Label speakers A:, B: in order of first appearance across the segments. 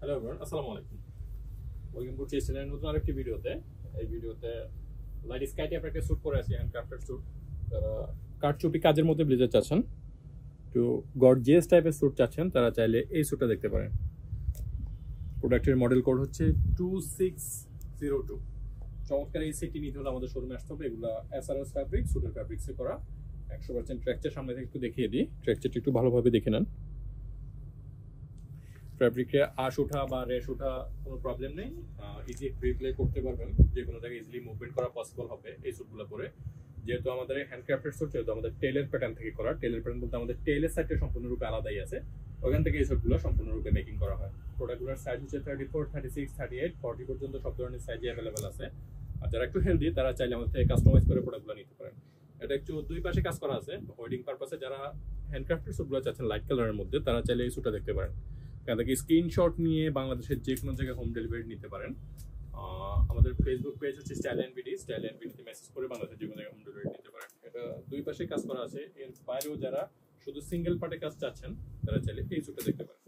A: Hello everyone, আসসালামু আলাইকুম। Welcome to চেসেনের নতুন আরেকটি ভিডিওতে। এই ভিডিওতে লাইট স্কাই টাইপের একটা স্যুট পরে আছি, হ্যান্ডক্রাফটেড স্যুট। যারা কারচুপি কাজের মধ্যে ব্লেজার চাচ্ছেন, একটু গর্জিয়াস টাইপের স্যুট চাচ্ছেন, তারা চাইলে এই স্যুটটা দেখতে পারেন। প্রোডাক্টের মডেল কোড হচ্ছে 2602। চমৎকার এই সেটটি নিতে হলে আমাদের শোরুমে আসতে হবে। এগুলা এসআরএস ফ্যাব্রিক, স্যুটের ফ্যাব্রিক্সে করা 100% ট্র্যাকচার। সামনে থেকে একটু দেখিয়ে দিই, ট্র্যাকচারটা একটু ভালোভাবে দেখে নেন। ফ্যাব্রিকে আশ ওঠা বা রেশ ওঠা কোনো প্রবলেম নেই, ইজি রিপ্লে করতে পারবেন, যে কোনো জায়গায় ইজিলি মুভমেন্ট করা পসিবল হবে এই স্যুটগুলো পরে। যেহেতু আমাদের হ্যান্ডক্রাফটেড স্যুট, যেহেতু আমাদের টেলের প্যাটার্ন থেকে করা, টেলের প্যাটার্ন বলতে আমাদের টেলের সাইডটা সম্পূর্ণরূপে আলাদাই আছে, ওখান থেকে এই স্যুটগুলো সম্পূর্ণরূপে মেকিং করা হয়। প্রোডাক্টগুলোর সাইজ হচ্ছে 34, 36, 38, 40 পর্যন্ত সব ধরনের সাইজে অ্যাভেলেবেল আছে। আর যারা একটু হেলদি তারা চাইলে আমাদের থেকে কাস্টমাইজ করে প্রোডাক্টগুলো নিতে পারেন। এটা একটু দুই পাশে কাজ করা আছে ওয়েডিং পারপাসে। যারা হ্যান্ডক্রাফটেড স্যুটগুলো চাচ্ছেন লাইট কালারের মধ্যে, তারা চাইলে এই স্যুটটা দেখতে পারেন। তাদেরকে স্ক্রিনশট নিয়ে বাংলাদেশের যে কোনো জায়গায় হোম ডেলিভারি নিতে পারেন। আমাদের ফেসবুক পেজ হচ্ছে style and BD, style and বিডিতে মেসেজ করে বাংলাদেশের যে কোনো জায়গায় হোম ডেলিভারি নিতে পারেন। এটা দুই পাশে কাজ করা আছে। এর বাইরেও যারা শুধু সিঙ্গেল পার্টে কাজ চাচ্ছেন, তারা চাইলে এই স্যুটটা দেখতে পারেন।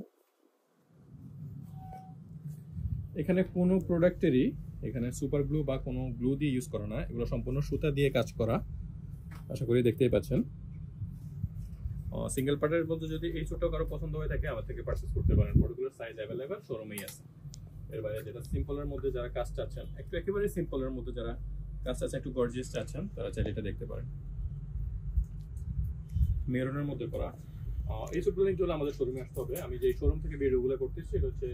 A: এখানে কোনো প্রোডাক্টেরই এখানে সুপার গ্লু বা কোনো গ্লু দিয়ে ইউজ করা না, এগুলো সম্পূর্ণ সুতা দিয়ে কাজ করা। আশা করি দেখতেই পাচ্ছেন। সিঙ্গেল পার্টের মধ্যে যদি এই ছোট্ট কারো পছন্দ হয়ে থাকে, আমার থেকে পারচেজ করতে পারেন। প্রোডাক্টগুলোর সাইজ অ্যাভেলেবেল শোরুমেই আছে। এর বাইরে যেটা সিম্পলের মধ্যে যারা কাজ চাচ্ছেন, একটু একেবারে সিম্পলের মধ্যে যারা কাজ চাচ্ছেন, একটু গর্জিয়াস চাচ্ছেন, তারা চাইলে এটা দেখতে পারেন। মেরুনের মধ্যে করা এই স্যুটগুলো নিতে হলে আমাদের শোরুমে আসতে হবে। আমি যে শোরুম থেকে ভিডিওগুলো করতেছি, এটা হচ্ছে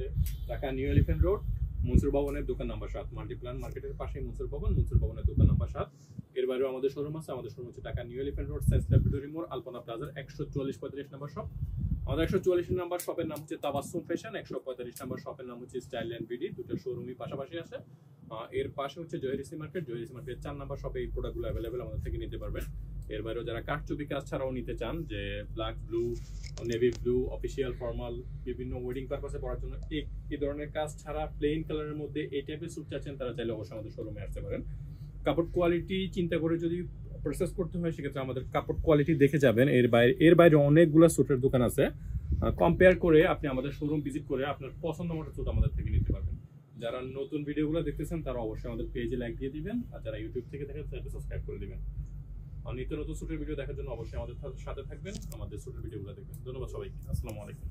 A: Dhaka new elephant road, Mansur ভবনের দোকান নাম্বার 7, মাল্টিপ্লান মার্কেটের পাশে মনসুর ভবন, মনসুর ভবনের দোকান নাম্বার 7। এর বাইরেও আমাদের শোরুম আছে। আমাদের শোরুম হচ্ছে Dhaka new elephant road, science laboratory মোড়, আলপনা প্লাজার 144-45 নম্বর শপ। আমাদের 144 নম্বর শপের নাম হচ্ছে তাবাসসুম ফ্যাশন, 145 নম্বর শপের নাম হচ্ছে স্টাইল অ্যান্ড বিডি। দুটো শোরুমই পাশাপাশি আছে। এর পাশে হচ্ছে জহিরিসি মার্কেট, জহিরিসি মার্কেটের 4 নম্বর শপে এই প্রোডাক্টগুলো অ্যাভেলেবেল আমাদের থেকে নিতে পারবেন। এর বাইরেও যারা কারচুপি কাজ ছাড়াও নিতে চান, যে black, blue, navy blue, official, formal, বিভিন্ন ওয়েডিং পারপাসে পড়ার জন্য এই ধরনের কাজ ছাড়া প্লেন কালারের মধ্যে এই টাইপের স্যুট চাচ্ছেন, তারা চাইলে অবশ্যই আমাদের শোরুমে আসতে পারেন। কাপড় কোয়ালিটি চিন্তা করে যদি প্রসেস করতে হয়, সেক্ষেত্রে আমাদের কাপড় কোয়ালিটি দেখে যাবেন। এর বাইরে অনেকগুলো স্যুটের দোকান আছে, কম্পেয়ার করে আপনি আমাদের শোরুম ভিজিট করে আপনার পছন্দ মতো স্যুট আমাদের থেকে নিতে পারবেন। যারা নতুন ভিডিওগুলো দেখতেছেন, তারা অবশ্যই আমাদের পেজে লাইক দিয়ে দিবেন, আর যারা ইউটিউব থেকে দেখেন, তাদেরকে সাবস্ক্রাইব করে দিবেন। আর নিত্য নতুন স্যুটের ভিডিও দেখার জন্য অবশ্যই আমাদের সাথে থাকবেন, আমাদের স্যুটের ভিডিওগুলো দেখবেন। ধন্যবাদ সবাইকে। আসসালামু আলাইকুম।